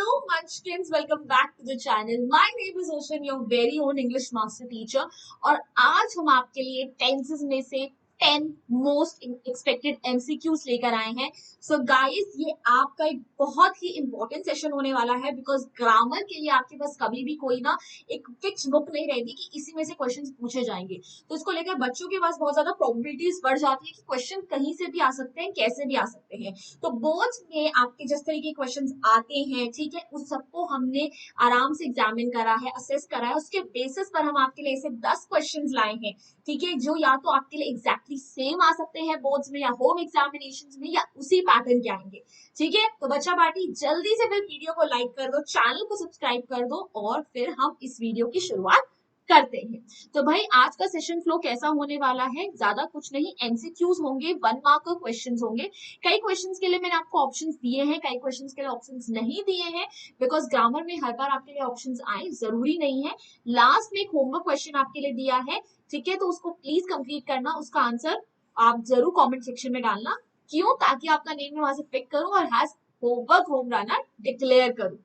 Hello Munchkins, welcome back to the channel. My name is Ocean, your very own English master teacher. और आज हम आपके लिए tenses में से 10 मोस्ट एक्सपेक्टेड एमसीक्यूज लेकर आए हैं. सो गाइस, ये आपका एक बहुत ही इंपॉर्टेंट सेशन होने वाला है बिकॉज ग्रामर के लिए आपके पास कभी भी कोई ना एक फिक्स बुक नहीं रहती कि इसी में से क्वेश्चंस पूछे जाएंगे. तो इसको लेकर बच्चों के पास बहुत ज्यादा प्रोबेबिलिटीज बढ़ जाती है कि क्वेश्चन कहीं से भी आ सकते हैं, कैसे भी आ सकते हैं. तो बोर्ड्स में आपके जिस तरह के क्वेश्चंस आते हैं, ठीक है, उस सबको हमने आराम से एग्जामिन करा है, असेस करा है. उसके बेसिस पर हम आपके लिए ऐसे 10 क्वेश्चंस लाए हैं, ठीक है, जो या तो आपके लिए एग्जैक्टली सेम आ सकते हैं बोर्ड्स में या होम एग्जामिनेशंस में या उसी पैटर्न के आएंगे. ठीक है, तो बच्चा पार्टी जल्दी से फिर वीडियो को लाइक कर दो, चैनल को सब्सक्राइब कर दो और फिर हम इस वीडियो की शुरुआत करते हैं. तो भाई आज का सेशन फ्लो कैसा होने वाला है, ज्यादा कुछ नहीं, एमसीक्यूज होंगे, 1 मार्क के क्वेश्चंस होंगे. कई क्वेश्चंस के लिए मैंने आपको ऑप्शंस दिए हैं, कई क्वेश्चंस के लिए ऑप्शंस नहीं दिए हैं बिकॉज ग्रामर में हर बार आपके लिए ऑप्शंस आए जरूरी नहीं है. लास्ट में एक होमवर्क क्वेश्चन आपके लिए दिया है, ठीक है, तो उसको प्लीज कंप्लीट करना. उसका आंसर आप जरूर कमेंट सेक्शन में डालना. क्यों? ताकि आपका नेम मैं वहां से पिक करूं और has homework home runner declare करूं.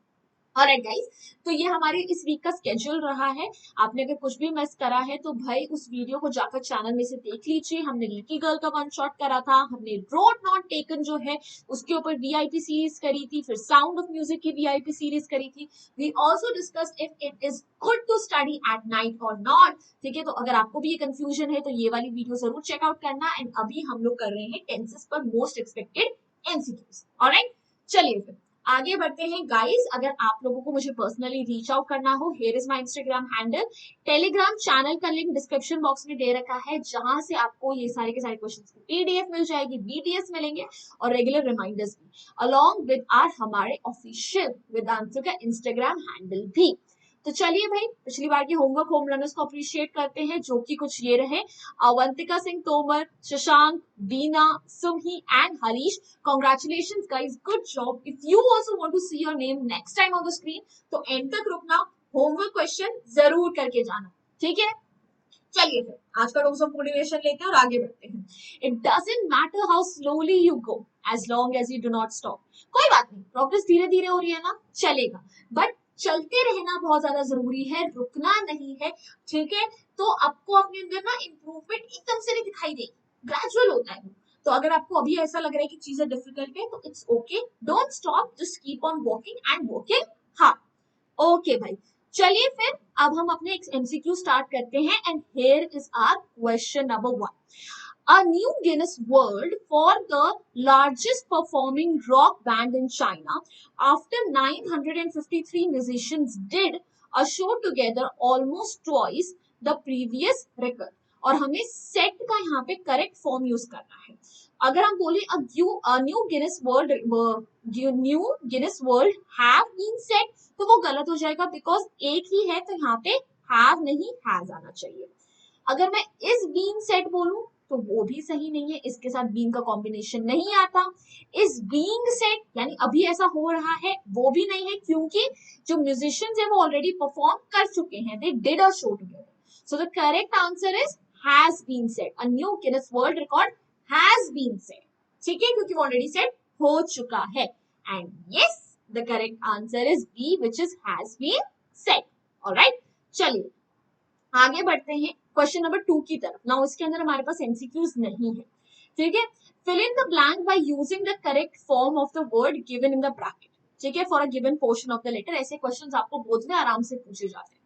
ऑलराइट गाइस, तो ये हमारे इस वीक का स्केड्यूल रहा है. आपने अगर कुछ भी मिस करा है तो भाई उस वीडियो को जाकर चैनल में से देख लीजिए. हमने लिटिल गर्ल का वन शॉट करा था, हमने रोड नॉट टेकन जो है उसके ऊपर वीआईपी सीरीज करी थी, फिर साउंड ऑफ म्यूजिक की वीआईपी सीरीज करी थी. We also discussed if it is good to study at night or not. ठीक है, तो अगर आपको भी ये कंफ्यूजन है तो ये वाली वीडियो जरूर चेकआउट करना. एंड अभी हम लोग कर रहे हैं टेंसेस पर मोस्ट एक्सपेक्टेड एमसीक्यूज. ऑलराइट, चलिए फिर आगे बढ़ते हैं. गाइस, अगर आप लोगों को मुझे पर्सनली रीच आउट करना हो, here is my Instagram handle. Telegram channel का लिंक डिस्क्रिप्शन बॉक्स में दे रखा है, जहां से आपको ये सारे के सारे क्वेश्चंस की पीडीएफ मिल जाएगी, बीटीएस मिलेंगे और रेगुलर रिमाइंडर्स भी, अलॉन्ग विद आर हमारे ऑफिशियल वेदांतु का इंस्टाग्राम हैंडल भी. तो चलिए भाई, पिछली बार के होमवर्क होम रनर्स को अप्रिशिएट करते हैं, जो कि कुछ ये रहे: Avantika Singh Tomar, Shashank, Bina, Sumahi and Harish. Congratulations guys, good job. If you also want to see your name next time on the screen, तो एंड तक रुकना, होमवर्क क्वेश्चन जरूर करके जाना. ठीक है, चलिए फिर आज का रूल्स ऑफ मोटिवेशन लेते हैं और आगे बढ़ते हैं. It doesn't matter how slowly you go as long as you do not stop. कोई बात नहीं, प्रोग्रेस धीरे धीरे हो रही है ना, चलेगा, बट चलते रहना बहुत ज्यादा जरूरी है, रुकना नहीं है. ठीक है, तो आपको अपने अंदर ना इंप्रूवमेंट एकदम से नहीं दिखाई देगी, ग्रेजुअल होता है. तो अगर आपको अभी ऐसा लग रहा है कि चीजें डिफिकल्ट है तो it's okay, don't stop, just keep on walking and walking hard. Okay भाई, चलिए फिर अब हम अपने एमसीक्यू स्टार्ट करते हैं. And here is our question number 1. A new Guinness World for the largest performing rock band in China after 953 musicians did a show together almost twice the previous record. और हमें set का यहाँ पे correct form use करना है. अगर हम बोले new Guinness world have been set तो वो गलत हो जाएगा बिकॉज एक ही है, तो यहाँ पे हैव नहीं हैज आना चाहिए. अगर मैं इस बीन सेट बोलूं तो वो भी सही नहीं है, इसके साथ बीन का कॉम्बिनेशन नहीं आता. इस बीइंग सेट यानी अभी ऐसा हो रहा है वो भी नहीं है, क्योंकि जो म्यूजिशियंस है वो ऑलरेडी परफॉर्म कर चुके हैं, they did a show together. So the correct answer is has been set. A new Guinness world record has been set. ठीक है, क्योंकि वो ऑलरेडी सेट हो चुका है. And yes, the correct answer is B, which is has been set. Alright, चलिए आगे बढ़ते हैं क्वेश्चन नंबर 2 की तरफ. नाउ इसके अंदर हमारे पास एमसीक्यूज नहीं है. ठीक है, fill in the blank by using the correct form of the word given in the bracket. ठीक है, for a given portion of the letter. ऐसे क्वेश्चंस आपको बोर्ड में आराम से पूछे जाते हैं.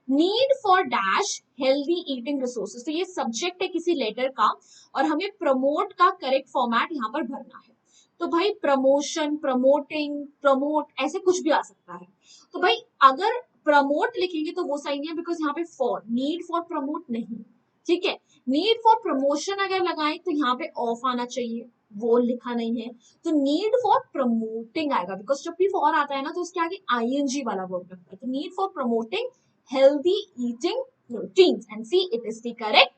Need for dash healthy eating resources, तो ये सब्जेक्ट है किसी लेटर का और हमें प्रमोट का करेक्ट फॉर्मेट यहाँ पर भरना है. तो भाई प्रमोशन, प्रमोटिंग, प्रमोट, ऐसे कुछ भी आ सकता है. तो भाई अगर प्रमोट लिखेंगे तो वो सही नहीं है बिकॉज यहाँ पे फॉर, नीड फॉर प्रमोट नहीं. ठीक है, नीड फॉर प्रमोशन अगर लगाएं तो यहाँ पे ऑफ आना चाहिए, वो लिखा नहीं है. तो नीड फॉर प्रमोटिंग आएगा बिकॉज जब भी फॉर आता है ना तो उसके आगे आईएनजी वाला वर्ड लगता है. तो need for promoting healthy eating routines and see it is the correct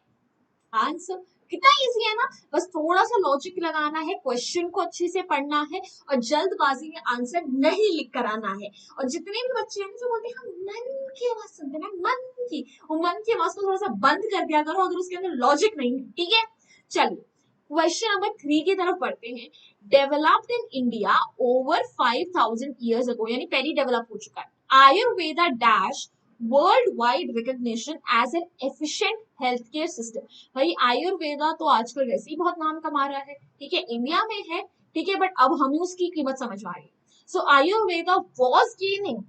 answer. कितना इजी है ना, बस थोड़ा सा लॉजिक लगाना है, क्वेश्चन को अच्छे से पढ़ना है और जल्दबाजी में आंसर नहीं लिख कर आना है. और जितने भी बच्चे हैं जो बोलते हैं हम मन की आवाज सुनते हैं, मन की, वो मन की आवाज को थोड़ा सा बंद कर दिया करो अगर उसके अंदर लॉजिक नहीं है. ठीक है, चलिए क्वेश्चन नंबर 3 की तरफ बढ़ते हैं। Developed in India over 5000 years ago, यानी पहले डेवलप हो चुका है। Ayurveda dash world wide recognition as an efficient health care system. भाई आयुर्वेदा तो आजकल वैसे ही बहुत नाम कमा रहा है, ठीक है, इंडिया में है, ठीक है, बट अब हमें उसकी कीमत समझ आ रही है। सो आयुर्वेदा वॉज गेनिंग,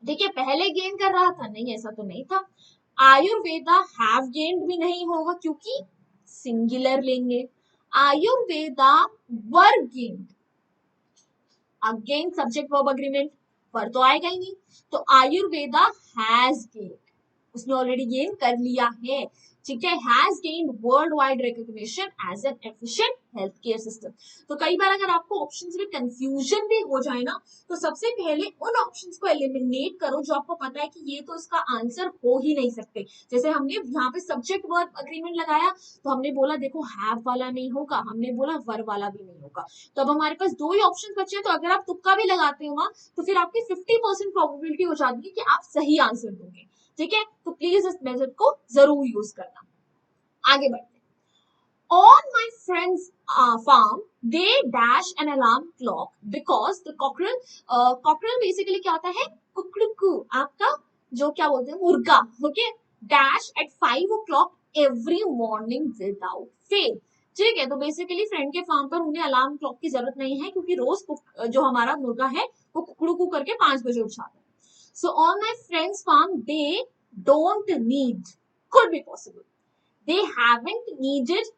ठीक है, पहले गेन कर रहा था, नहीं ऐसा तो नहीं था। आयुर्वेदा हैव गेन्ड भी नहीं होगा क्योंकि सिंगुलर लेंगे। Ayurveda were gained, again subject verb agreement, पर तो आएगा ही नहीं, तो आयुर्वेदा हैज गेन्ड, उसने ऑलरेडी गेन कर लिया है, ठीक है, has gained world wide recognition as an efficient health care system. तो कई बार अगर आपको ऑप्शंस में कंफ्यूजन भी हो जाए ना, तो सबसे पहले उन ऑप्शंस को एलिमिनेट करो जो आपको पता है कि ये तो इसका आंसर हो ही नहीं सकते। जैसे हमने यहाँ पे सब्जेक्ट वर्ब अग्रीमेंट लगाया, तो हमने बोला देखो हैव वाला नहीं होगा, हमने बोला वर वाला भी नहीं होगा, तो अब हमारे पास दो ही ऑप्शन बचे हैं। तो अगर आप तुक्का भी लगाते हो ना, तो फिर आपकी 50% प्रोबेबिलिटी हो जाती है कि आप सही आंसर दोगे, ठीक है। तो प्लीज इस मेथड को जरूर यूज करना। आगे बढ़ते हैं। On my friend's farm, they dash an alarm clock because the cockerel, cockerel basically क्या होता है, कुकड़ू, आपका जो क्या बोलते हैं मुर्गा, okay, dash at 5 o'clock every morning without fail, ठीक है। तो बेसिकली फ्रेंड के फार्म पर उन्हें अलार्म क्लॉक की जरूरत नहीं है क्योंकि रोज जो हमारा मुर्गा है वो कुकड़ू करके 5 बजे उठाता है। So on my friend's farm, they don't need, could be possible, they haven't needed,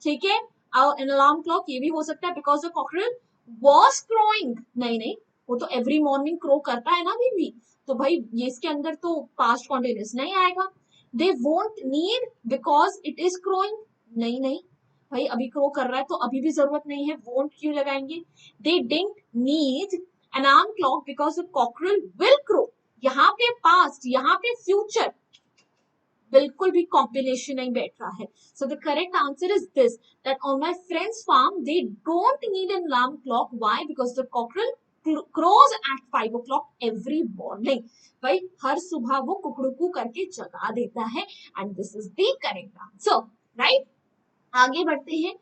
ठीक है, an alarm clock ये भी हो सकता है because the cockerel was crowing, नहीं नहीं, वो तो every morning crow करता है ना अभी भी, तो भाई ये इसके अंदर तो past continuous नहीं आएगा। they won't need because it is crowing, नहीं नहीं भाई अभी crow कर रहा है तो अभी भी जरूरत नहीं है, won't क्यों लगाएंगे। they didn't need an alarm clock because the cockerel will crow, यहाँ पे पास्ट, यहाँ पे फ्यूचर, बिल्कुल भी कॉम्बिनेशन नहीं बैठ रहा है। So the correct answer is this, that on my friends farm they don't need an alarm clock, why, because the cockerel crows at 5 o'clock every morning, भाई हर सुबह वो कुकड़ुकू करके जगा देता है, and this is the correct answer, right. आगे बढ़ते हैं।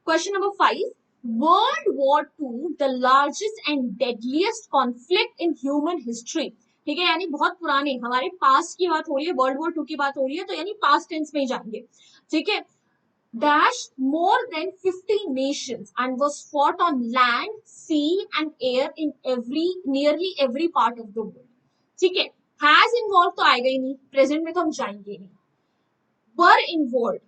Question number 5, world war two the largest and deadliest conflict in human history, ठीक है, यानी बहुत पुराने हमारे पास्ट की बात हो रही है, वर्ल्ड वॉर टू की बात हो रही है, तो यानी पास्ट टेंस में ही जाएंगे, ठीक है। Dash more than 50 nations and was fought on land, sea and air in nearly every part of the world, ठीक है। हैज इन्वॉल्व तो आएगा ही नहीं, प्रेजेंट में तो हम जाएंगे नहीं। वर इन्वॉल्व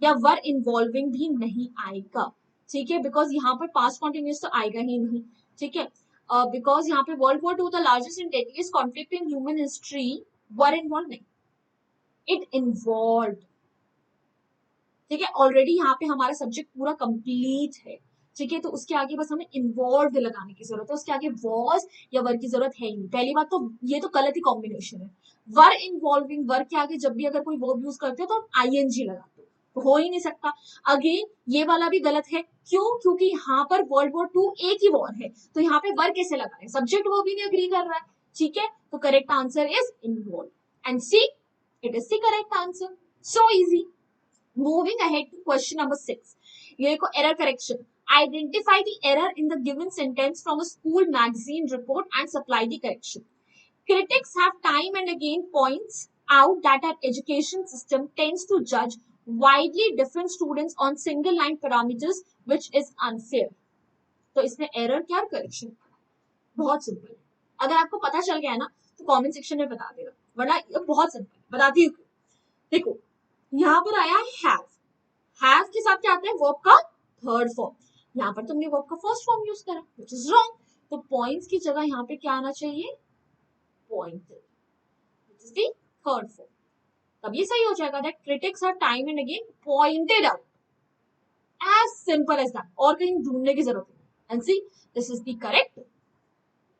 या वर इन्वॉल्विंग भी नहीं आएगा, ठीक है, बिकॉज यहाँ पर पास्ट कॉन्टिन्यूस तो आएगा ही नहीं, ठीक है, बिकॉज यहाँ पे world war two the largest and deadliest conflict in human history, were involve नहीं, इट इन्वॉल्व, ठीक है, ऑलरेडी यहाँ पे हमारा सब्जेक्ट पूरा कंप्लीट है, ठीक है, तो उसके आगे बस हमें इन्वॉल्व लगाने की जरूरत है, उसके आगे वॉज या वर की जरूरत है ही नहीं। पहली बात तो ये तो गलत ही कॉम्बिनेशन है, वर इन्वॉल्विंग, वर के आगे जब भी अगर कोई वर्ब यूज करते हो तो आईएनजी लगाते हो, तो हो ही नहीं सकता। अगेन ये वाला भी गलत है, क्यों, क्योंकि यहाँ पर वर्ल्ड वॉर टू एक ही वॉर है, तो यहाँ पे वर कैसे लगा है, सब्जेक्ट वर्ब ही नहीं अग्री कर रहा है, ठीक है, तो correct answer is involve, and C it is the correct answer, so easy. Moving ahead to question number 6. ये को error correction. Identify the error in the given sentence from a school magazine report and supply the correction. Critics have time and again points out that our education system tends to judge widely different students on single line parameters, which is unfair. तो इसमें error क्या और correction? बहुत simple. अगर आपको पता चल गया है ना तो कमेंट सेक्शन में बता देना, वरना ये बहुत सिंपल बताती हूँ। देखो यहाँ पर आया हैव के साथ क्या आता है, वर्ब का थर्ड फॉर्म, यहाँ पर तुमने वर्ब का फर्स्ट फॉर्म यूज करा, व्हिच इज रॉन्ग, तो पॉइंट्स की जगह यहाँ पे क्या आना चाहिए, pointed, which is the third form, तब ये सही हो जाएगा, that critics are time and again pointed out, as simple as that, और कहीं ढूंढने की जरूरत नहीं, and see this is the correct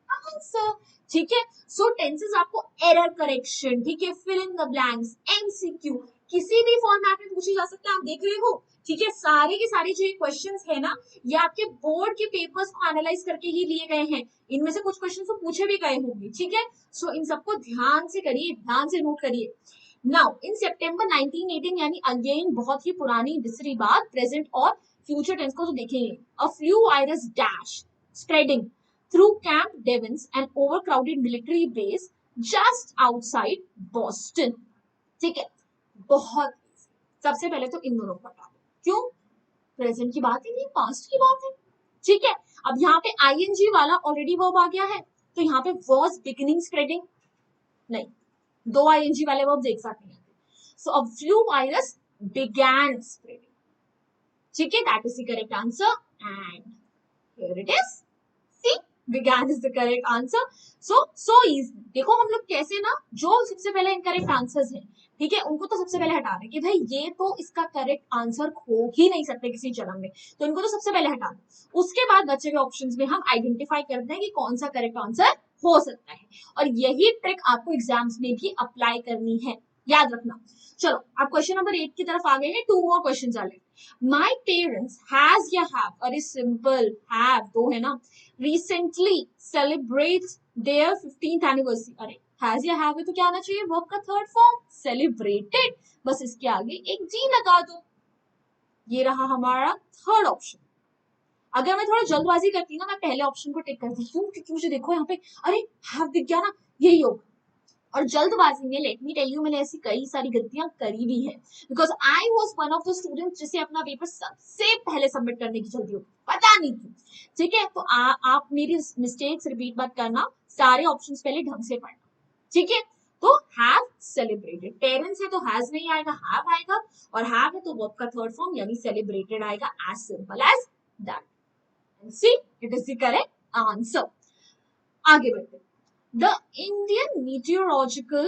answer, ठीक है। सो टेंसेस आपको एरर करेक्शन, ठीक है, fill in the blanks, MCQ, किसी भी फॉर्मेट में पूछे जा सकते हैं, आप देख रहे हो, ठीक है, सारे के सारे जो क्वेश्चंस है ना, ये आपके बोर्ड के पेपर्स को एनालाइज करके ही लिए गए हैं, इनमें से कुछ क्वेश्चंस तो पूछे भी गए होंगे, ठीक है। सो इन सबको ध्यान से करिए, ध्यान से नोट करिए। नाउ इन सितंबर 1918 यानी अगेन बहुत ही पुरानी दूसरी बात, प्रेजेंट और फ्यूचर टेंस को तो देखेंगे. A flu virus dash spreading through Camp Devens and overcrowded military base just outside Boston. ठीक है, बहुत. सबसे पहले तो इन दोनों को हटा दो. क्यों? प्रेजेंट की बात ही नहीं, पास्ट की बात है. ठीक है, अब यहाँ पे आईएनजी वाला ऑलरेडी वर्ब आ गया है, तो यहाँ पे वाज बिगिनिंग स्प्रेडिंग नहीं, दो आईएनजी वाले वर्ब्स एक साथ नहीं आते. So a flu virus began spreading. ठीक है, that is the correct answer and here it is. C, began is the correct answer. So easy. देखो हम लोग कैसे ना, जो सबसे पहले इनकरेक्ट आंसर्स हैं, ठीक है, उनको तो सबसे पहले हटा रहे कि भाई ये तो इसका करेक्ट आंसर हो ही नहीं सकते किसी जन्म में, तो इनको तो सबसे पहले हटा दो. उसके बाद बचे हुए ऑप्शंस में हम आइडेंटिफाई करते हैं कि कौन सा करेक्ट आंसर हो सकता है, और यही ट्रिक आपको एग्जाम्स में भी अप्लाई करनी है, याद रखना. चलो अब क्वेश्चन नंबर 8 की तरफ आ गए हैं. 2 मोर क्वेश्चंस आले. माय पेरेंट्स हैज या हैव, अरे सिंपल, हैव दो है ना, recently celebrates their 15th anniversary. अरे हैज या हैव है तो क्या आना चाहिए, वर्ब का थर्ड फॉर्म सेलिब्रेटेड. बस इसके आगे एक जी लगा दो. ये रहा हमारा थर्ड ऑप्शन. अगर मैं थोड़ा जल्दबाजी करती ना, मैं पहले ऑप्शन को टिक करती. क्यों? क्योंकि मुझे देखो यहाँ पे अरे हैव दिख गया ना, यही होगा. और जल्दबाजी में लेट मी टेल यू, मैंने ऐसी कई सारी गलतियां करी भी है, because I was one of the student जिसे अपना पेपर सबसे पहले सबमिट करने की जल्दी होती, पता नहीं क्यों. ठीक है, तो आप मेरी मिस्टेक्स रिपीट मत करना, सारे ऑप्शंस पहले ढंग से पढ़ना. ठीक है, तो हैव सेलिब्रेटेड, पेरेंट्स है तो हैज नहीं आएगा, हैव आएगा, और हैव है तो वर्ब का थर्ड फॉर्म यानी सेलिब्रेटेड आएगा. As simple as that. See, it is the correct answer. आगे बढ़ते. The Indian Meteorological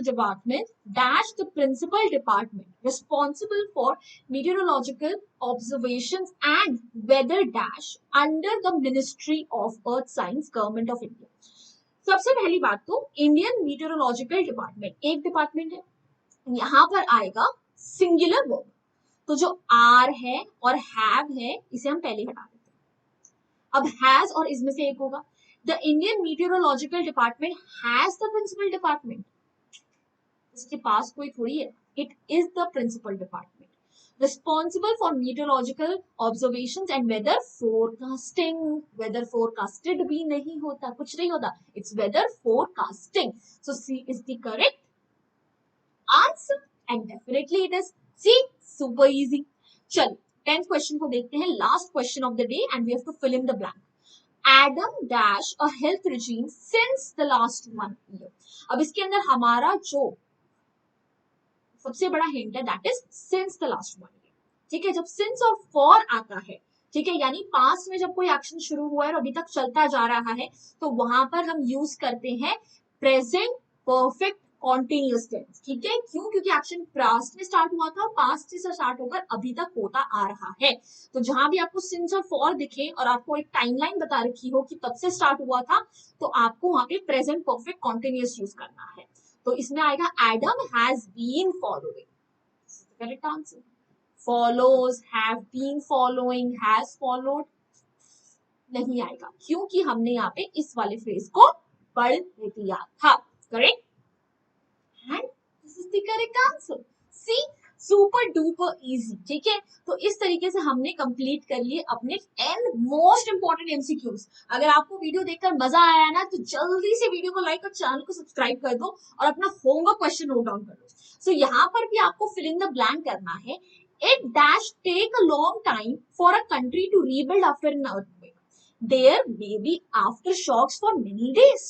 Department dash the principal department responsible for meteorological observations and weather dash under the Ministry of Earth Science, Government of India. सबसे पहली बात तो Indian meteorological department एक department है, यहाँ पर आएगा सिंगुलर वर्ब, तो जो आर है और हैव है इसे हम पहले हटा देते हैं. अब हैज और इसमें से एक होगा. The Indian Meteorological Department has the principal department. इसके पास कोई थोड़ी है. It is the principal department responsible for meteorological observations and weather forecasting. Weather forecasted भी नहीं होता, कुछ नहीं होता. It's weather forecasting. So C is the correct answer and definitely it is C. Super easy. चलो 10th क्वेश्चन को देखते हैं, last question of the day and we have to fill in the blank. Adam dash a health regime since the last 1 year. अब इसके अंदर हमारा जो सबसे बड़ा हिंट है that is since the last 1 year. ठीक है, जब सिंस और फॉर आता है, ठीक है, यानी पास्ट में जब कोई एक्शन शुरू हुआ है और अभी तक चलता जा रहा है, तो वहां पर हम यूज करते हैं प्रेजेंट परफेक्ट कॉन्टिन्यूअस टेंस. ठीक है, क्यों? क्योंकि एक्शन पास्ट में स्टार्ट हुआ था, पास्ट से स्टार्ट होकर अभी तक होता आ रहा है. तो जहां भी आपको सिंस और फॉर दिखे और आपको एक टाइमलाइन बता रखी हो कि तब से स्टार्ट हुआ था, तो आपको वहां पे प्रेजेंट परफेक्ट कॉन्टिन्यूअस यूज करना है. तो इसमें आएगा Adam has been following. Correct answer. Follows, have been following, has followed नहीं आएगा, क्योंकि हमने यहाँ पे इस वाले फ्रेज को पढ़ लिया था. Correct. And this is the correct answer. See, super duper easy. ठीक है, तो इस तरीके से हमने कंप्लीट कर लिए अपने 10 मोस्ट इंपॉर्टेंट एमसीक्यूज. अगर आपको वीडियो देखकर मजा आया ना, तो जल्दी से वीडियो को लाइक और चैनल को सब्सक्राइब कर दो और अपना होमवर्क क्वेश्चन नोट डाउन कर लो. सो यहाँ पर भी आपको फिल इन द ब्लैंक करना है. It dash take a long time for a country to rebuild after an earthquake. There may be aftershocks for many days.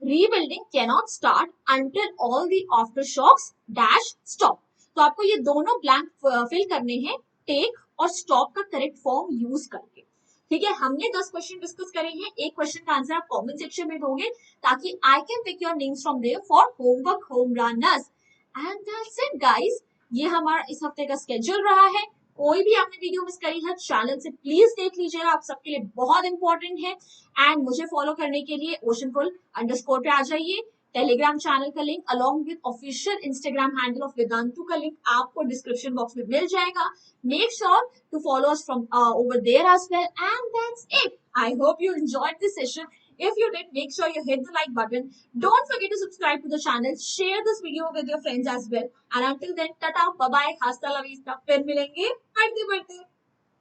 Rebuilding cannot start until all the aftershocks dash stop. तो आपको ये दोनों blank fill करने हैं take और stop का correct form use करके. ठीक है, हमने 10 क्वेश्चन डिस्कस करे हैं. एक क्वेश्चन का आंसर आप कमेंट सेक्शन में दोगे ताकि I can pick your names from there for homework home runners. And that's it guys. ये हमारा इस हफ्ते का स्केड्यूल रहा है. कोई भी आपने वीडियो मिस करी है चैनल से प्लीज देख लीजिएगा, आप सबके लिए बहुत इंपॉर्टेंट है. एंड मुझे फॉलो करने के लिए oceanful__ पे आ जाइए. टेलीग्राम चैनल का link along with official Instagram handle of Vedantu का लिंक आपको डिस्क्रिप्शन बॉक्स में मिल जाएगा. Make sure to follow us from over there as well. And that's it. I hope you enjoyed this session. If you did, make sure you hit the like button. Don't forget to subscribe to the channel. Share this video with your friends as well. And until then, tata, bye bye, hasta la vista. फिर मिलेंगे बढ़ते बढ़ते.